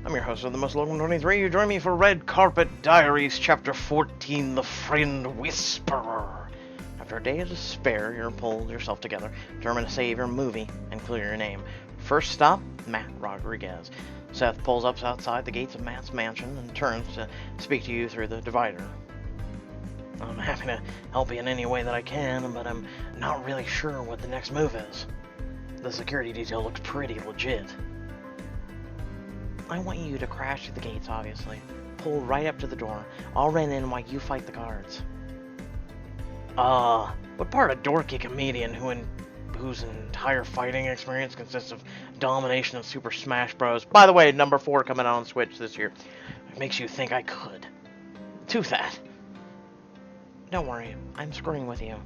I'm your host of the Most Local 23. You join me for Red Carpet Diaries, Chapter 14, The Friend Whisperer. After a day of despair, you're pulled yourself together, determined to save your movie and clear your name. First stop, Matt Rodriguez. Seth pulls up outside the gates of Matt's mansion and turns to speak to you through the divider. I'm happy to help you in any way that I can, but I'm not really sure what the next move is. The security detail looks pretty legit. I want you to crash through the gates, obviously. Pull right up to the door. I'll run in while you fight the guards. What part of dorky comedian whose entire fighting experience consists of domination of Super Smash Bros. By the way, number 4 coming out on Switch this year. It makes you think I could. Do that. Don't worry, I'm screwing with you.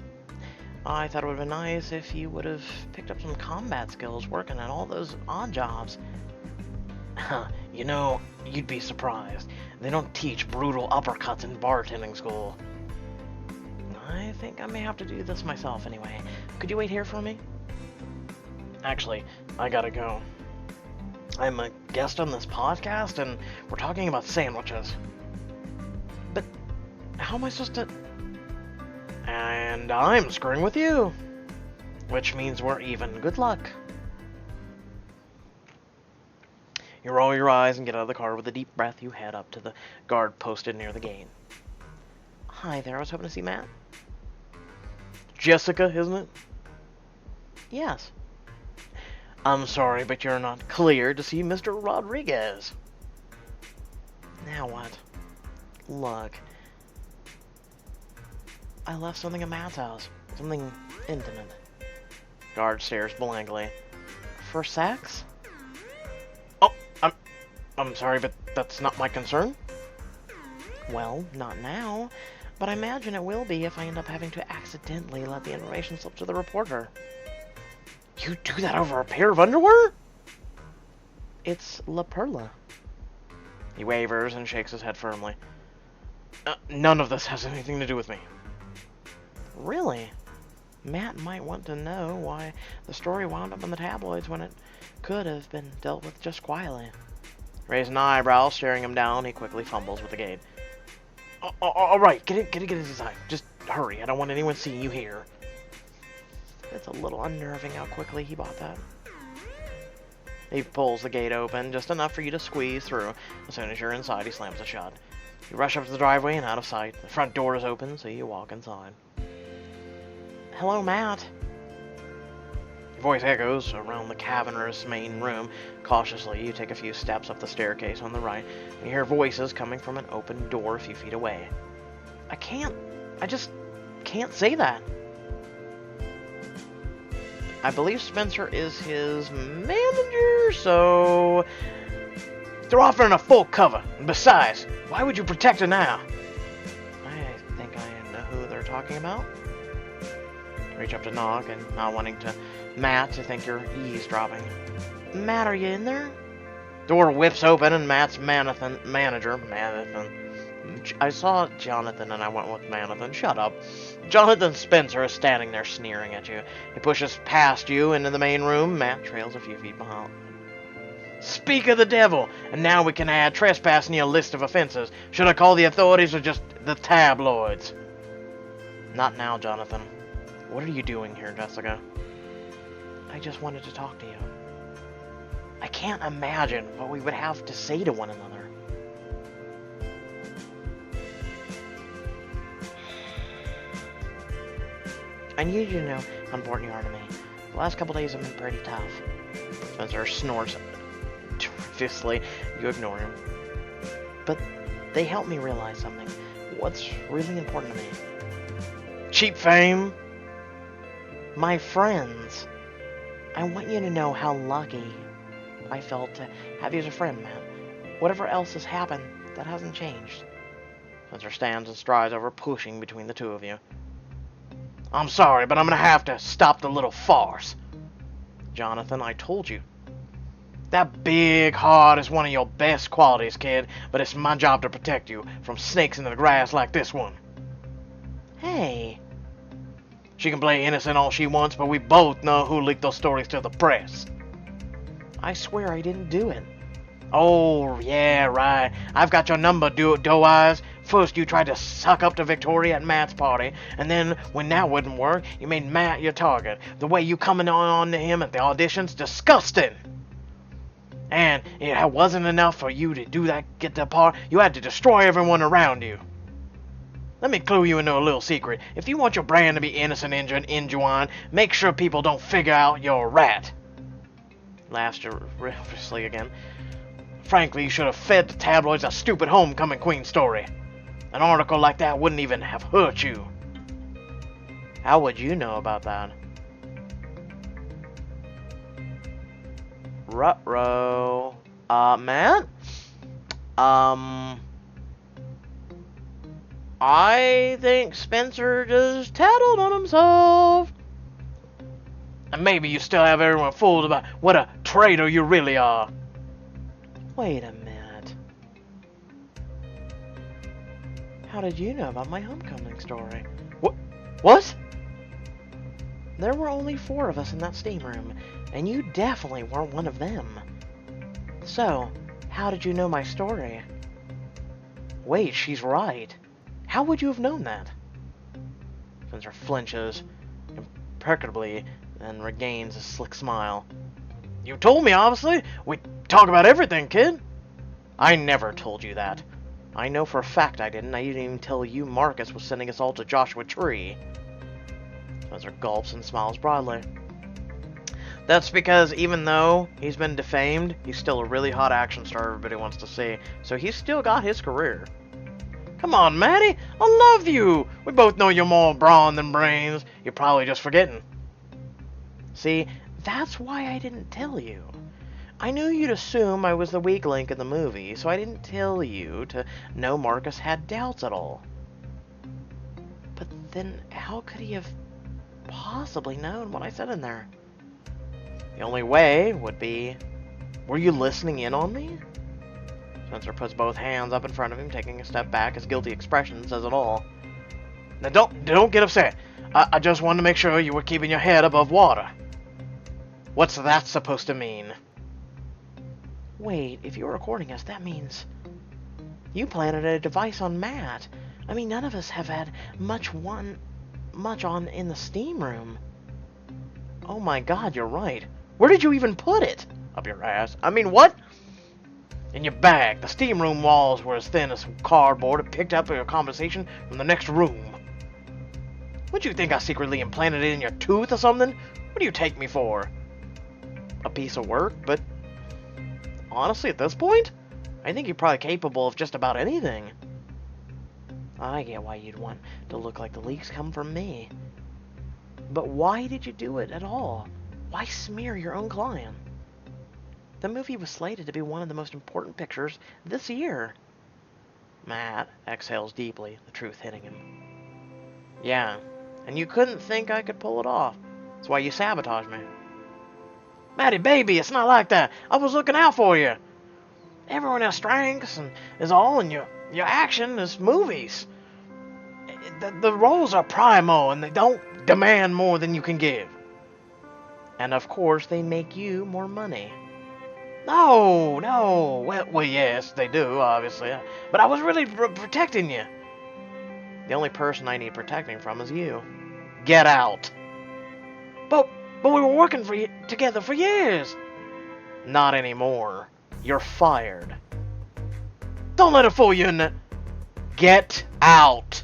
I thought it would have been nice if you would have picked up some combat skills working at all those odd jobs. You know, you'd be surprised. They don't teach brutal uppercuts in bartending school. I think I may have to do this myself anyway. Could you wait here for me? Actually, I gotta go. I'm a guest on this podcast, and we're talking about sandwiches. But how am I supposed to... And I'm screwing with you. Which means we're even. Good luck. You roll your eyes and get out of the car. With a deep breath, you head up to the guard posted near the gate. Hi there, I was hoping to see Matt. Jessica, isn't it? Yes. I'm sorry, but you're not cleared to see Mr. Rodriguez. Now what? Look. I left something at Matt's house. Something intimate. Guard stares blankly. For sex? Oh, I'm sorry, but that's not my concern. Well, not now. But I imagine it will be if I end up having to accidentally let the information slip to the reporter. You do that over a pair of underwear? It's La Perla. He wavers and shakes his head firmly. None of this has anything to do with me. Really? Matt might want to know why the story wound up in the tabloids when it could have been dealt with just quietly. Raising an eyebrow, staring him down, he quickly fumbles with the gate. Alright, get inside. Just hurry, I don't want anyone seeing you here. It's a little unnerving how quickly he bought that. He pulls the gate open, just enough for you to squeeze through. As soon as you're inside, he slams it shut. You rush up to the driveway and out of sight. The front door is open, so you walk inside. Hello, Matt. Your voice echoes around the cavernous main room. Cautiously, you take a few steps up the staircase on the right. You hear voices coming from an open door a few feet away. I just can't say that. I believe Spencer is his manager, so... They're offering a full cover. And besides, why would you protect her now? I think I know who they're talking about. Reach up to knock, and not wanting Matt to think you're eavesdropping. Matt, are you in there? Door whips open, and Matt's manager, I saw Jonathan, and I went with Manathan. Shut up. Jonathan Spencer is standing there sneering at you. He pushes past you into the main room. Matt trails a few feet behind. Speak of the devil, and now we can add trespassing to your list of offenses. Should I call the authorities or just the tabloids? Not now, Jonathan. What are you doing here, Jessica? I just wanted to talk to you. I can't imagine what we would have to say to one another. I need you to know how important you are to me. The last couple days have been pretty tough. Spencer snorts fiercely. You ignore him. But they help me realize something. What's really important to me. Cheap fame? My friends. I want you to know how lucky I felt to have you as a friend, Matt. Whatever else has happened, that hasn't changed. Spencer stands and strides over, pushing between the two of you. I'm sorry, but I'm gonna have to stop the little farce. Jonathan, I told you. That big heart is one of your best qualities, kid, but it's my job to protect you from snakes in the grass like this one. Hey. She can play innocent all she wants, but we both know who leaked those stories to the press. I swear I didn't do it. Oh, yeah, right. I've got your number, Doe-Eyes. First, you tried to suck up to Victoria at Matt's party, and then, when that wouldn't work, you made Matt your target. The way you coming on to him at the audition's disgusting. And it wasn't enough for you to do that, get the part. You had to destroy everyone around you. Let me clue you into a little secret. If you want your brand to be innocent and genuine, make sure people don't figure out you're a rat. Laughs ruthlessly again. Frankly, you should have fed the tabloids a stupid homecoming queen story. An article like that wouldn't even have hurt you. How would you know about that? Ruh-roh. Matt? I think Spencer just tattled on himself. And maybe you still have everyone fooled about what a traitor you really are. Wait a minute. How did you know about my homecoming story? What? There were only 4 of us in that steam room, and you definitely weren't one of them. So, how did you know my story? Wait, she's right. How would you have known that? Spencer flinches imperturbably and regains a slick smile. You told me, obviously. We talk about everything, kid. I never told you that. I know for a fact I didn't. I didn't even tell you Marcus was sending us all to Joshua Tree. Spencer gulps and smiles broadly. That's because even though he's been defamed, he's still a really hot action star everybody wants to see. So he's still got his career. Come on, Maddie. I love you. We both know you're more brawn than brains. You're probably just forgetting. See, that's why I didn't tell you. I knew you'd assume I was the weak link in the movie, so I didn't tell you to know Marcus had doubts at all. But then how could he have possibly known what I said in there? The only way would be, were you listening in on me? Spencer puts both hands up in front of him, taking a step back. His guilty expression says it all. Now don't get upset. I just wanted to make sure you were keeping your head above water. What's that supposed to mean? Wait, if you're recording us, that means you planted a device on Matt. I mean, none of us have had much on in the steam room. Oh my god, you're right. Where did you even put it? Up your ass. I mean, what? In your bag. The steam room walls were as thin as cardboard. It picked up your conversation from the next room. What do you think I secretly implanted it in your tooth or something? What do you take me for? A piece of work, but honestly, at this point, I think you're probably capable of just about anything. I get why you'd want to look like the leaks come from me. But why did you do it at all? Why smear your own client? The movie was slated to be one of the most important pictures this year. Matt exhales deeply, the truth hitting him. Yeah, and you couldn't think I could pull it off. That's why you sabotaged me. Maddie, baby, it's not like that. I was looking out for you. Everyone has strengths and is all, and your action is movies. The roles are primo, and they don't demand more than you can give. And of course, they make you more money. No. Well, yes, they do, obviously. But I was really protecting you. The only person I need protecting from is you. Get out. But we were working together for years. Not anymore. You're fired. Don't let it fool you. Get out.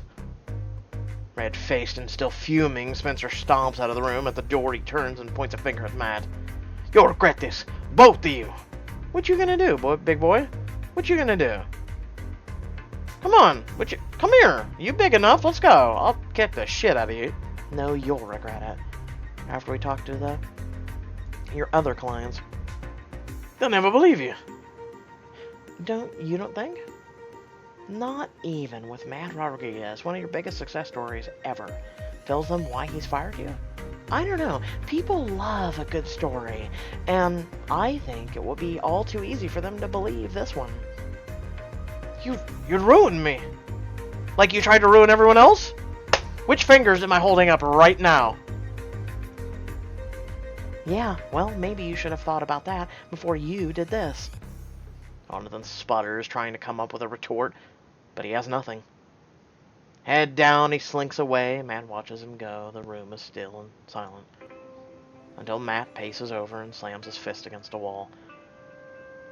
Red-faced and still fuming, Spencer stomps out of the room. At the door, he turns and points a finger at Matt. You'll regret this, both of you. What you gonna do, big boy? What you gonna do? Come on, come here. You big enough? Let's go. I'll kick the shit out of you. No, you'll regret it. After we talk to your other clients, they'll never believe you. You don't think? Not even with Matt Rodriguez, one of your biggest success stories ever, tells them why he's fired you? I don't know. People love a good story, and I think it will be all too easy for them to believe this one. You'd ruined me. Like you tried to ruin everyone else? Which fingers am I holding up right now? Yeah, well, maybe you should have thought about that before you did this. Jonathan sputters, trying to come up with a retort, but he has nothing. Head down, he slinks away. Matt watches him go. The room is still and silent. Until Matt paces over and slams his fist against a wall.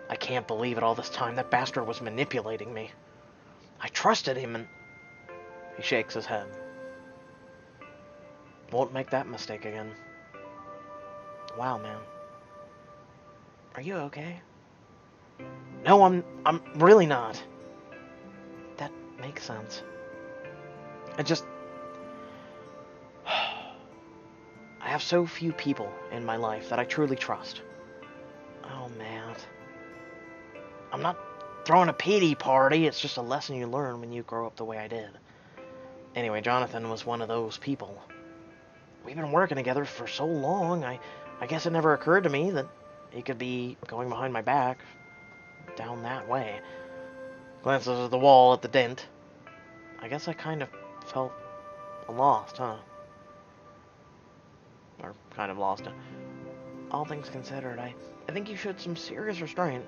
I can't believe it all this time. That bastard was manipulating me. I trusted him and... He shakes his head. Won't make that mistake again. Wow, man. Are you okay? No, I'm really not. That makes sense. I have so few people in my life that I truly trust. Oh, Matt. I'm not throwing a pity party. It's just a lesson you learn when you grow up the way I did. Anyway, Jonathan was one of those people. We've been working together for so long, I guess it never occurred to me that he could be going behind my back down that way. Glances at the wall at the dent. I guess I kind of felt lost, huh? Or kind of lost it. All things considered, I think you showed some serious restraint.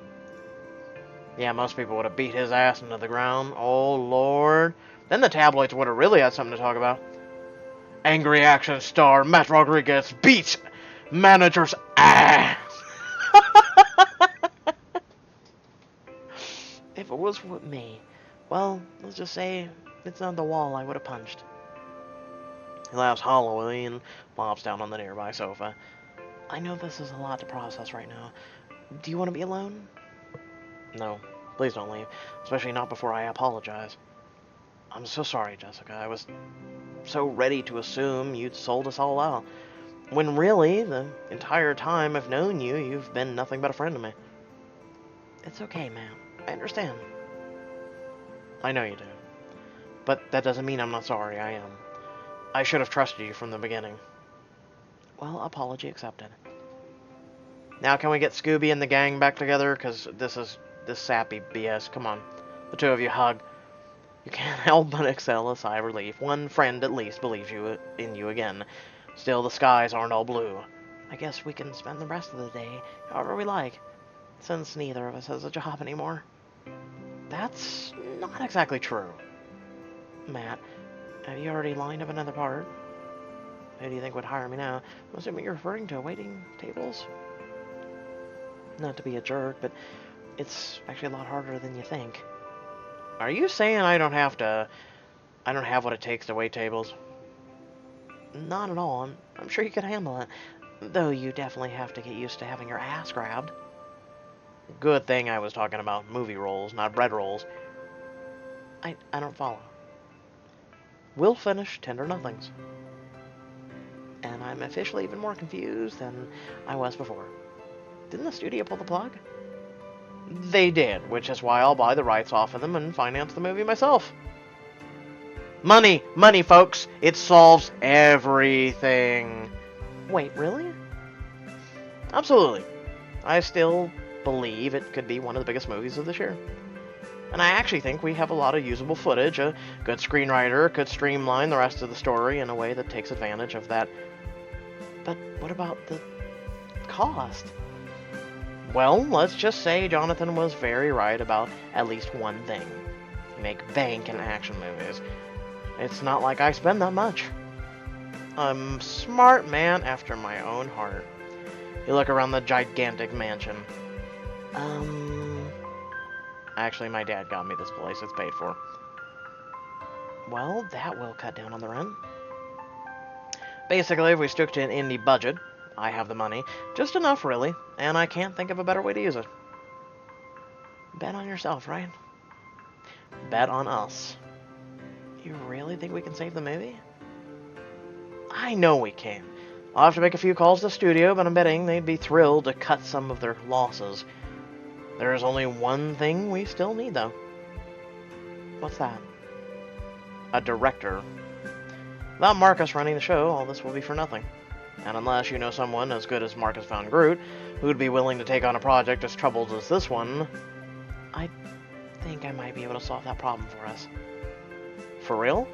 Yeah, most people would have beat his ass into the ground. Oh, Lord. Then the tabloids would have really had something to talk about. Angry action star Matt Rodriguez beats manager's ass. If it was with me, well, let's just say it's not the wall I would have punched. He laughs hollowly and plops down on the nearby sofa. I know this is a lot to process right now. Do you want to be alone? No, please don't leave, especially not before I apologize. I'm so sorry, Jessica. I was so ready to assume you'd sold us all out, when really, the entire time I've known you, you've been nothing but a friend to me. It's okay, ma'am. I understand. I know you do. But that doesn't mean I'm not sorry. I am. I should have trusted you from the beginning. Well, apology accepted. Now can we get Scooby and the gang back together? Because this sappy BS. Come on. The two of you hug. You can't help but exhale a sigh of relief. One friend at least believes in you again. Still, the skies aren't all blue. I guess we can spend the rest of the day however we like, since neither of us has a job anymore. That's not exactly true. Matt, have you already lined up another part? Who do you think would hire me now? I'm assuming you're referring to waiting tables? Not to be a jerk, but it's actually a lot harder than you think. Are you saying I don't have what it takes to wait tables? Not at all. I'm sure you could handle it. Though you definitely have to get used to having your ass grabbed. Good thing I was talking about movie roles, not bread rolls. I don't follow. We'll finish Tender Nothings. And I'm officially even more confused than I was before. Didn't the studio pull the plug? They did, which is why I'll buy the rights off of them and finance the movie myself. Money! Money, folks! It solves everything. Wait, really? Absolutely. I still believe it could be one of the biggest movies of this year. And I actually think we have a lot of usable footage. A good screenwriter could streamline the rest of the story in a way that takes advantage of that. But what about the cost? Well, let's just say Jonathan was very right about at least one thing. You make bank in action movies. It's not like I spend that much. I'm a smart man after my own heart. You look around the gigantic mansion. Actually, my dad got me this place. It's paid for. Well, that will cut down on the rent. Basically, if we stuck to an indie budget, I have the money. Just enough, really. And I can't think of a better way to use it. Bet on yourself, right? Bet on us. You really think we can save the movie? I know we can. I'll have to make a few calls to the studio, but I'm betting they'd be thrilled to cut some of their losses. There's only one thing we still need, though. What's that? A director. Without Marcus running the show, all this will be for nothing. And unless you know someone as good as Marcus found Groot, who'd be willing to take on a project as troubled as this one, I think I might be able to solve that problem for us. For real?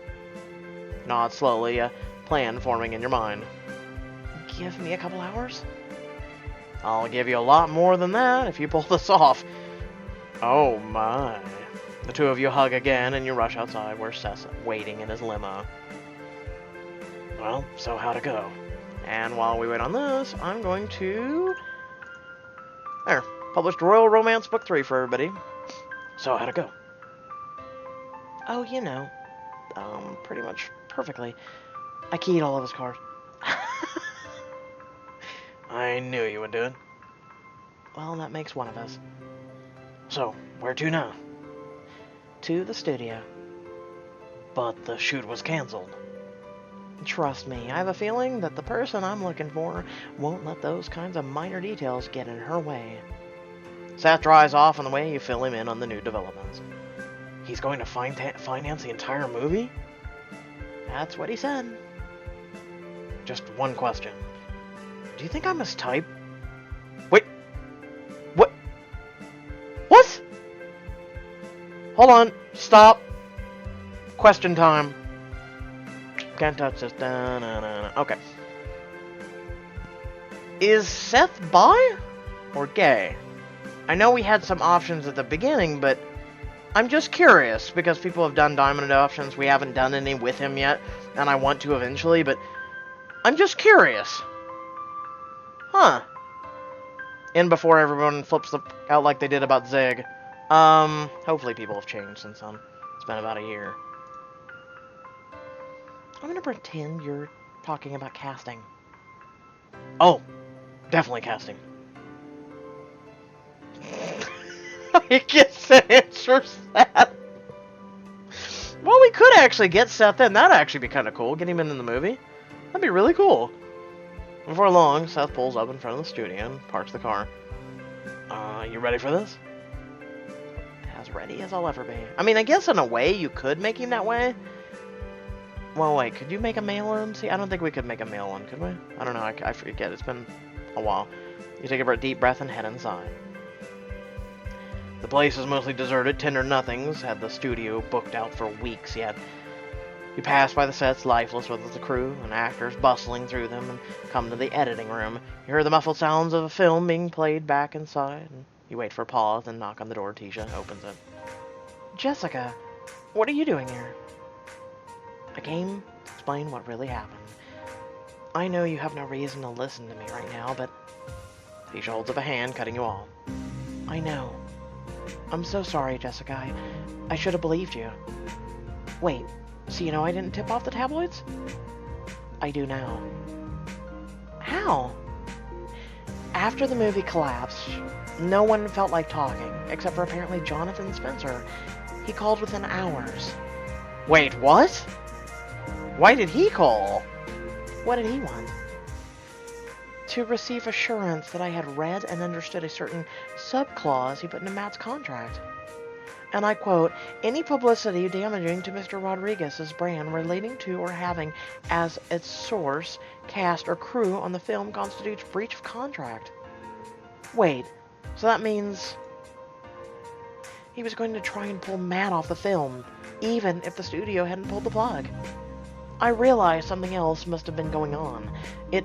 Nod slowly, a plan forming in your mind. Give me a couple hours? I'll give you a lot more than that if you pull this off. Oh my. The two of you hug again and you rush outside where Seth's waiting in his limo. Well, so how'd it go? And while we wait on this, I'm going to... There. Published Royal Romance Book 3 for everybody. So how'd it go? Oh, you know. Pretty much perfectly. I keyed all of his cards. I knew you would do it. Well, that makes one of us. So, where to now? To the studio. But the shoot was cancelled. Trust me, I have a feeling that the person I'm looking for won't let those kinds of minor details get in her way. Seth dries off on the way you fill him in on the new developments. He's going to finance the entire movie? That's what he said. Just one question. Do you think I mistype? Wait. What? What? Hold on. Stop. Question time. Can't touch this. Okay. Is Seth bi or gay? I know we had some options at the beginning, but I'm just curious because people have done diamond adoptions. We haven't done any with him yet, and I want to eventually, but I'm just curious. Huh. In before everyone flips out like they did about Zig. Hopefully people have changed since then. It's been about a year. I'm gonna pretend you're talking about casting. Oh, definitely casting. I guess it answers that. Well, we could actually get Seth in. That'd actually be kind of cool. Get him in the movie. That'd be really cool. Before long, Seth pulls up in front of the studio and parks the car. You ready for this? As ready as I'll ever be. I mean, I guess in a way you could make him that way. Well, wait, could you make a male one? See, I don't think we could make a male one, could we? I don't know, I forget. It's been a while. You take a deep breath and head inside. The place is mostly deserted. Tender Nothings had the studio booked out for weeks yet. You pass by the sets, lifeless with the crew and actors bustling through them, and come to the editing room. You hear the muffled sounds of a film being played back inside, and you wait for a pause and knock on the door. Tisha opens it. Jessica, what are you doing here? I came to explain what really happened. I know you have no reason to listen to me right now, but... Tisha holds up a hand, cutting you off. I know. I'm so sorry, Jessica. I should have believed you. Wait, so you know I didn't tip off the tabloids? I do now. How? After the movie collapsed, no one felt like talking, except for apparently Jonathan Spencer. He called within hours. Wait, what? Why did he call? What did he want? To receive assurance that I had read and understood a certain sub-clause he put into Matt's contract. And I quote, any publicity damaging to Mr. Rodriguez's brand relating to or having as its source, cast, or crew on the film constitutes breach of contract. Wait, so that means he was going to try and pull Matt off the film, even if the studio hadn't pulled the plug. I realized something else must have been going on. It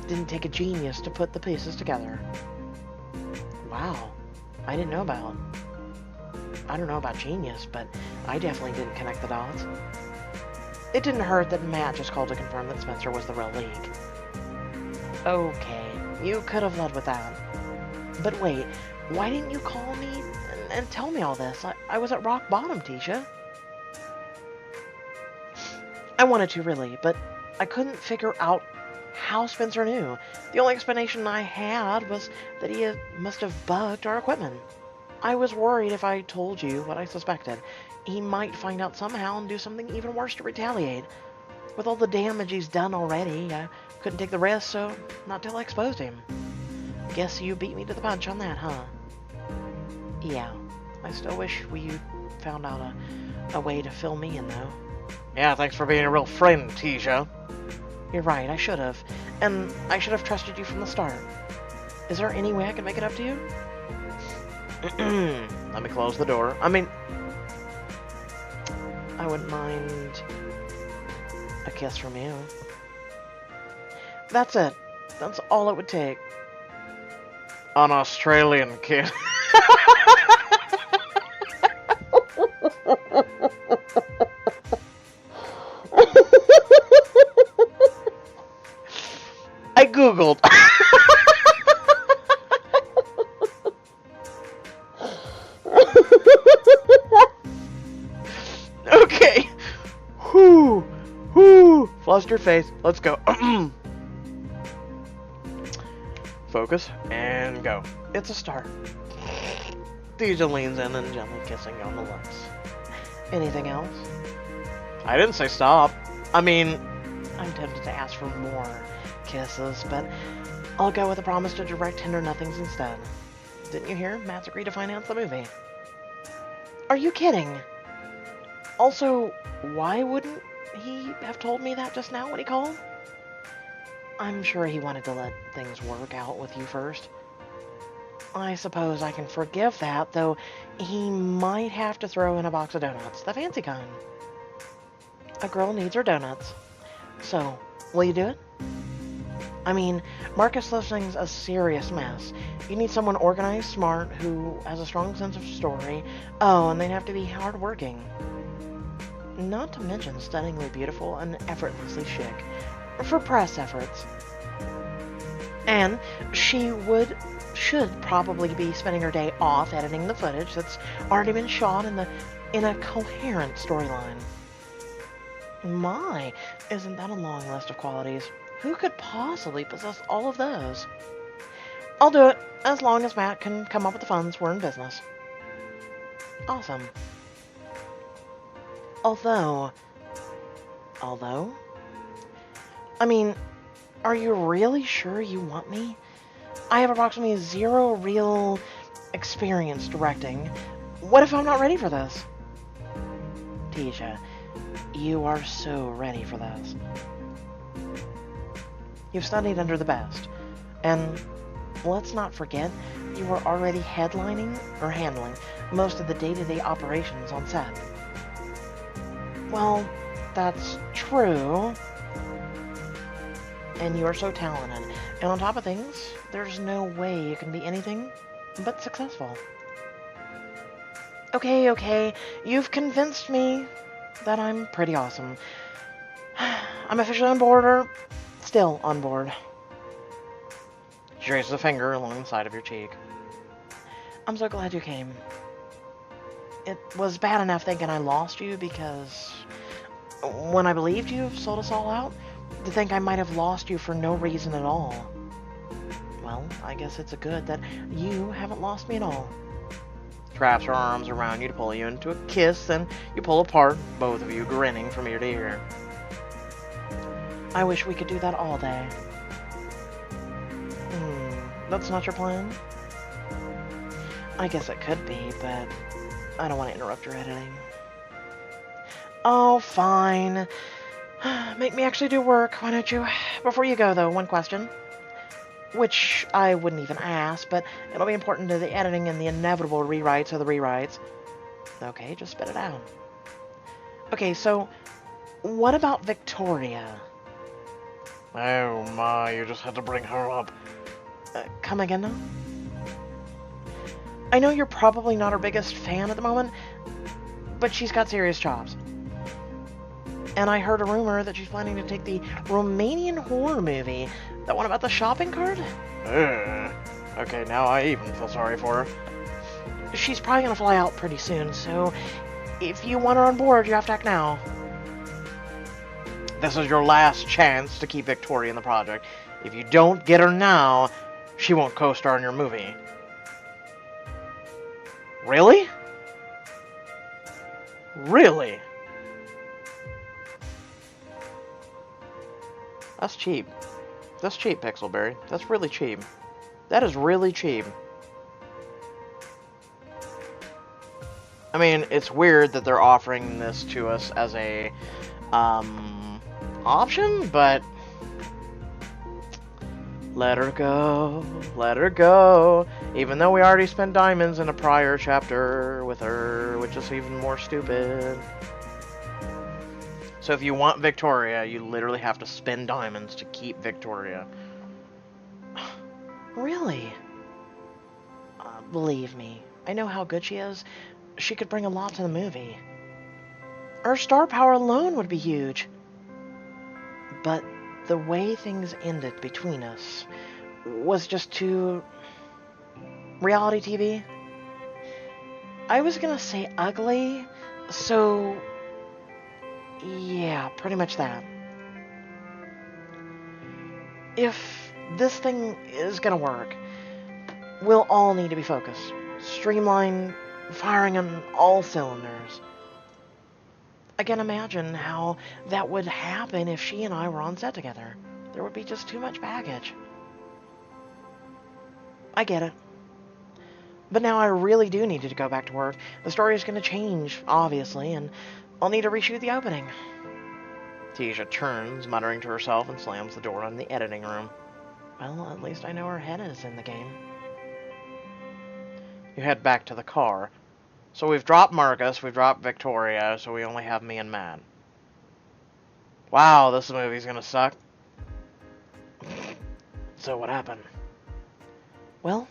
didn't take a genius to put the pieces together. Wow, I don't know about genius, but I definitely didn't connect the dots. It didn't hurt that Matt just called to confirm that Spencer was the real lead. Okay, you could have led with that. But wait, why didn't you call me and tell me all this? I was at rock bottom, Tisha. I wanted to, really, but I couldn't figure out how Spencer knew. The only explanation I had was that he must have bugged our equipment. I was worried if I told you what I suspected, he might find out somehow and do something even worse to retaliate. With all the damage he's done already, I couldn't take the risk, so not till I exposed him. Guess you beat me to the punch on that, huh? Yeah, I still wish we found out a way to fill me in, though. Yeah, thanks for being a real friend, Tisha. You're right, I should have. And I should have trusted you from the start. Is there any way I can make it up to you? Let me close the door. I mean, I wouldn't mind a kiss from you. That's it. That's all it would take. An Australian kid. Fluster face. Let's go. Focus, and go. It's a start. Tisha leans in and gently kissing on the lips. Anything else? I didn't say stop. I mean, I'm tempted to ask for more kisses, but I'll go with a promise to direct tender nothings instead. Didn't you hear? Matt's agreed to finance the movie. Are you kidding? Also, why wouldn't he have told me that just now when he called? I'm sure he wanted to let things work out with you first. I suppose I can forgive that, though he might have to throw in a box of donuts, the fancy kind. A girl needs her donuts. So, will you do it? I mean, Marcus Lisling's a serious mess. You need someone organized, smart, who has a strong sense of story. Oh, and they'd have to be hardworking. Not to mention stunningly beautiful and effortlessly chic. For press efforts. And she should probably be spending her day off editing the footage that's already been shot in a coherent storyline. My, isn't that a long list of qualities? Who could possibly possess all of those? I'll do it, as long as Matt can come up with the funds. We're in business. Awesome. Although? I mean, are you really sure you want me? I have approximately 0 real experience directing. What if I'm not ready for this? Tisha, you are so ready for this. You've studied under the best. And let's not forget, you were already handling most of the day-to-day operations on set. Well, that's true. And you are so talented. And on top of things, there's no way you can be anything but successful. Okay, you've convinced me that I'm pretty awesome. I'm officially on board, or still on board. She raises a finger along the side of your cheek. I'm so glad you came. It was bad enough thinking I lost you, because when I believed you sold us all out, to think I might have lost you for no reason at all. Well, I guess it's a good that you haven't lost me at all. Wraps her arms around you to pull you into a kiss, and you pull apart, both of you grinning from ear to ear. I wish we could do that all day. That's not your plan? I guess it could be, but I don't want to interrupt your editing. Oh, fine. Make me actually do work, why don't you? Before you go, though, one question. Which I wouldn't even ask, but it'll be important to the editing and the inevitable rewrites of the rewrites. Okay, just spit it out. Okay, so, what about Victoria? Oh my, you just had to bring her up. Come again now? I know you're probably not her biggest fan at the moment, but she's got serious chops. And I heard a rumor that she's planning to take the Romanian horror movie, that one about the shopping cart? Okay, now I even feel sorry for her. She's probably gonna fly out pretty soon, so if you want her on board, you have to act now. This is your last chance to keep Victoria in the project. If you don't get her now, she won't co-star in your movie. Really? Really? That's cheap. That's cheap, Pixelberry. That's really cheap. That is really cheap. I mean, it's weird that they're offering this to us as a, option, but let her go, let her go. Even though we already spent diamonds in a prior chapter with her, which is even more stupid. So if you want Victoria, you literally have to spend diamonds to keep Victoria. Really? Believe me, I know how good she is. She could bring a lot to the movie. Her star power alone would be huge. But the way things ended between us was just too... reality TV? I was gonna say ugly, so... yeah, pretty much that. if this thing is gonna work, we'll all need to be focused. Streamline, firing on all cylinders. I can imagine how that would happen if she and I were on set together. There would be just too much baggage. I get it. But now I really do need to go back to work. The story is going to change, obviously, and I'll need to reshoot the opening. Tisha turns, muttering to herself, and slams the door on the editing room. Well, at least I know her head is in the game. You head back to the car. So we've dropped Marcus, we've dropped Victoria, so we only have me and Matt. Wow, this movie's gonna suck. So what happened? Well,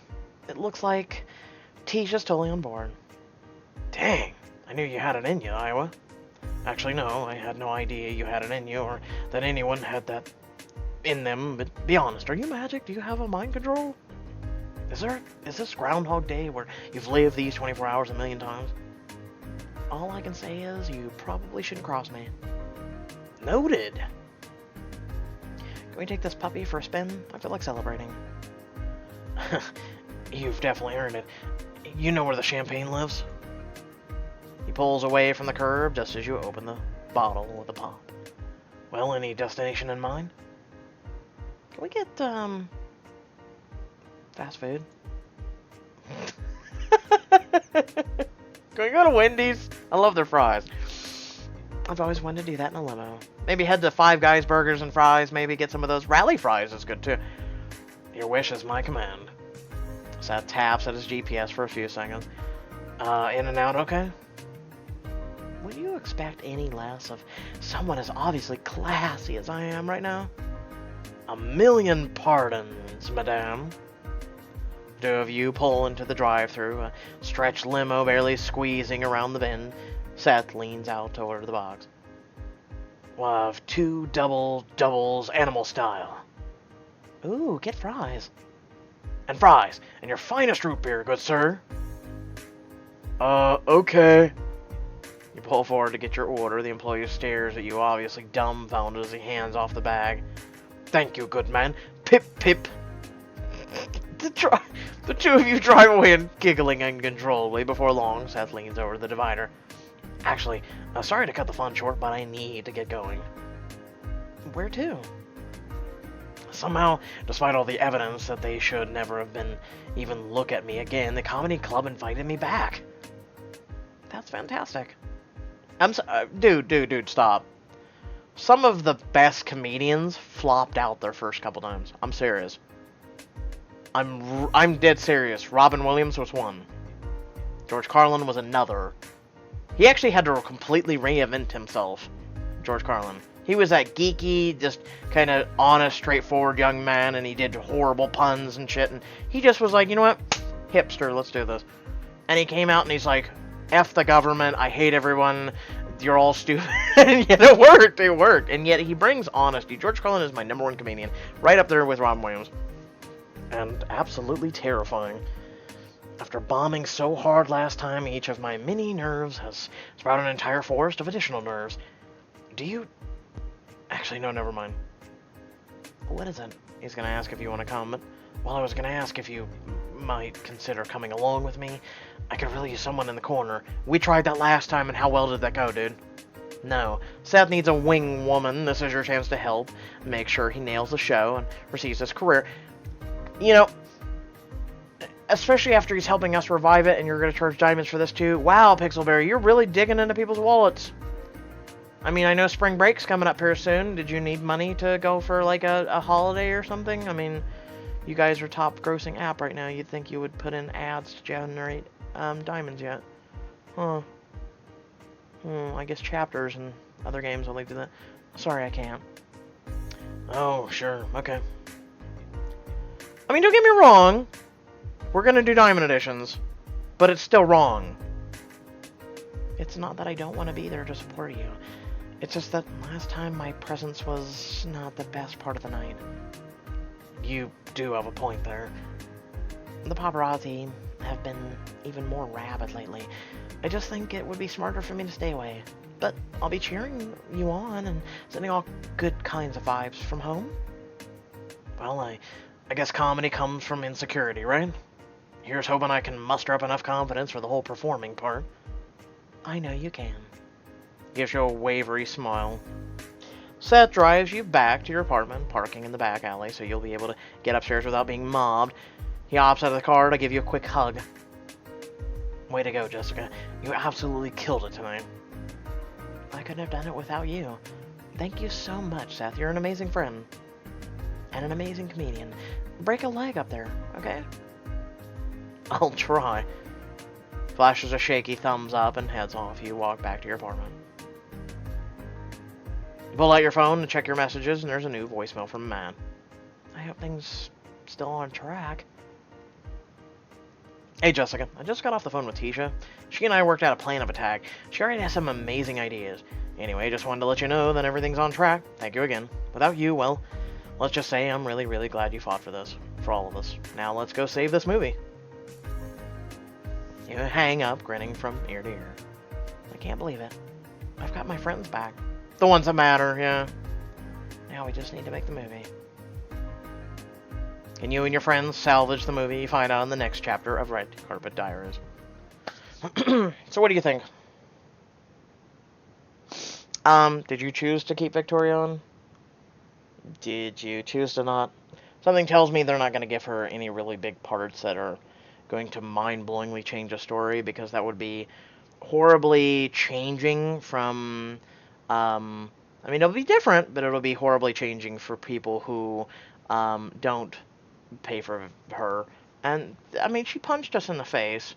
it looks like Tisha's totally on board. Dang, I knew you had it in you, Iowa. Actually, no, I had no idea you had it in you, or that anyone had that in them, but be honest, are you magic? Do you have a mind control? Is this Groundhog Day where you've lived these 24 hours a million times? All I can say is you probably shouldn't cross me. Noted. Can we take this puppy for a spin? I feel like celebrating. You've definitely earned it. You know where the champagne lives? He pulls away from the curb just as you open the bottle with a pop. Well, any destination in mind? Can we get, fast food? Can we go to Wendy's? I love their fries. I've always wanted to do that in a limo. Maybe head to Five Guys Burgers and Fries. Maybe get some of those rally fries. Is good too. Your wish is my command. Seth taps at his GPS for a few seconds. In and out, okay? Would you expect any less of someone as obviously classy as I am right now? A million pardons, madame. Two of you pull into the drive-thru, a stretched limo barely squeezing around the bend. Seth leans out to order the box. We'll have 2 doubles, animal style. Ooh, get fries. And fries, and your finest root beer, good sir. Okay. You pull forward to get your order. The employee stares at you, obviously dumbfounded as he hands off the bag. Thank you, good man. Pip, pip. The two of you drive away and giggling uncontrollably. Before long, Seth leans over the divider. Actually, sorry to cut the fun short, but I need to get going. Where to? Somehow, despite all the evidence that they should never have been even look at me again, the comedy club invited me back. That's fantastic. Dude, stop. Some of the best comedians flopped out their first couple times. I'm serious. I'm dead serious. Robin Williams was one. George Carlin was another. He actually had to completely reinvent himself. George Carlin. He was that geeky, just kind of honest, straightforward young man, and he did horrible puns and shit, and he just was like, you know what? Hipster, let's do this. And he came out and he's like, F the government, I hate everyone, you're all stupid. And yet it worked. And yet he brings honesty. George Carlin is my #1 comedian, right up there with Robin Williams. And absolutely terrifying. After bombing so hard last time, each of my mini nerves has sprouted an entire forest of additional nerves. Do you... Actually, no, never mind. What is it? He's gonna ask if you want to come, but... Well, I was gonna ask if you might consider coming along with me. I could really use someone in the corner. We tried that last time, and how well did that go, dude? No. Seth needs a wing woman. This is your chance to help. Make sure he nails the show and receives his career. You know... Especially after he's helping us revive it, and you're going to charge diamonds for this too. Wow, Pixelberry, you're really digging into people's wallets. I mean, I know spring break's coming up here soon. Did you need money to go for, like, a holiday or something? I mean, you guys are top grossing app right now. You'd think you would put in ads to generate diamonds yet. Huh. I guess chapters and other games only do that. Sorry, I can't. Oh, sure. Okay. I mean, don't get me wrong. We're gonna do diamond editions, but it's still wrong. It's not that I don't want to be there to support you. It's just that last time my presence was not the best part of the night. You do have a point there. The paparazzi have been even more rabid lately. I just think it would be smarter for me to stay away. But I'll be cheering you on and sending all good kinds of vibes from home. Well, I guess comedy comes from insecurity, right? Here's hoping I can muster up enough confidence for the whole performing part. I know you can. Gives you a wavery smile. Seth drives you back to your apartment, parking in the back alley so you'll be able to get upstairs without being mobbed. He hops out of the car to give you a quick hug. Way to go, Jessica. You absolutely killed it tonight. I couldn't have done it without you. Thank you so much, Seth. You're an amazing friend. And an amazing comedian. Break a leg up there, okay? I'll try. Flashes a shaky thumbs up and heads off. You walk back to your apartment. You pull out your phone to check your messages, and there's a new voicemail from Matt. I hope things still on track. Hey, Jessica. I just got off the phone with Tisha. She and I worked out a plan of attack. She already has some amazing ideas. Anyway, just wanted to let you know that everything's on track. Thank you again. Without you, well, let's just say I'm really, really glad you fought for this. For all of us. Now let's go save this movie. You hang up, grinning from ear to ear. I can't believe it. I've got my friends back. The ones that matter, yeah. Now we just need to make the movie. Can you and your friends salvage the movie you find out in the next chapter of Red Carpet Diaries? So what do you think? Did you choose to keep Victoria on? Did you choose to not? Something tells me they're not going to give her any really big parts that are going to mind-blowingly change a story, because that would be horribly changing from, I mean, it'll be different, but it'll be horribly changing for people who, don't pay for her. And, I mean, she punched us in the face.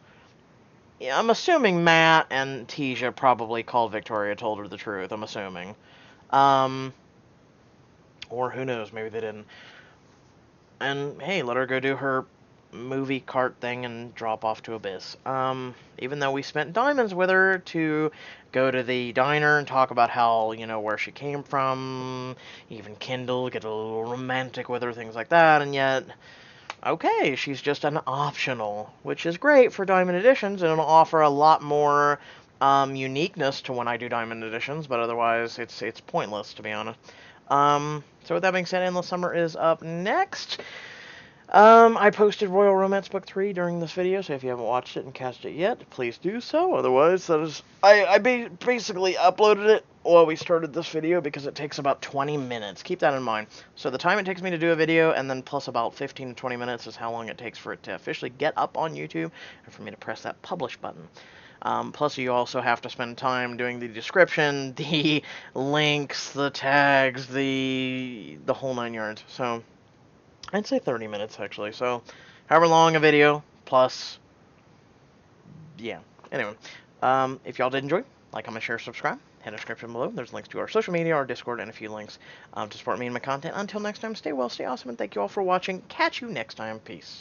Yeah, I'm assuming Matt and Tisha probably called Victoria, told her the truth, I'm assuming. Or who knows, maybe they didn't. And, hey, let her go do her movie cart thing and drop off to Abyss. Even though we spent diamonds with her to go to the diner and talk about how, you know, where she came from, even Kindle, get a little romantic with her, things like that, and yet, okay, she's just an optional, which is great for Diamond Editions, and it'll offer a lot more, uniqueness to when I do Diamond Editions, but otherwise, it's pointless, to be honest. So with that being said, Endless Summer is up next. I posted Royal Romance Book 3 during this video, so if you haven't watched it and catched it yet, please do so. Otherwise, I basically uploaded it while we started this video because it takes about 20 minutes. Keep that in mind. So the time it takes me to do a video, and then plus about 15 to 20 minutes is how long it takes for it to officially get up on YouTube, and for me to press that publish button. Plus, you also have to spend time doing the description, the links, the tags, the whole 9 yards. So I'd say 30 minutes, actually. So, however long a video, plus, yeah. Anyway, if y'all did enjoy, like, comment, share, subscribe. Hit the description below. There's links to our social media, our Discord, and a few links to support me and my content. Until next time, stay well, stay awesome, and thank you all for watching. Catch you next time. Peace.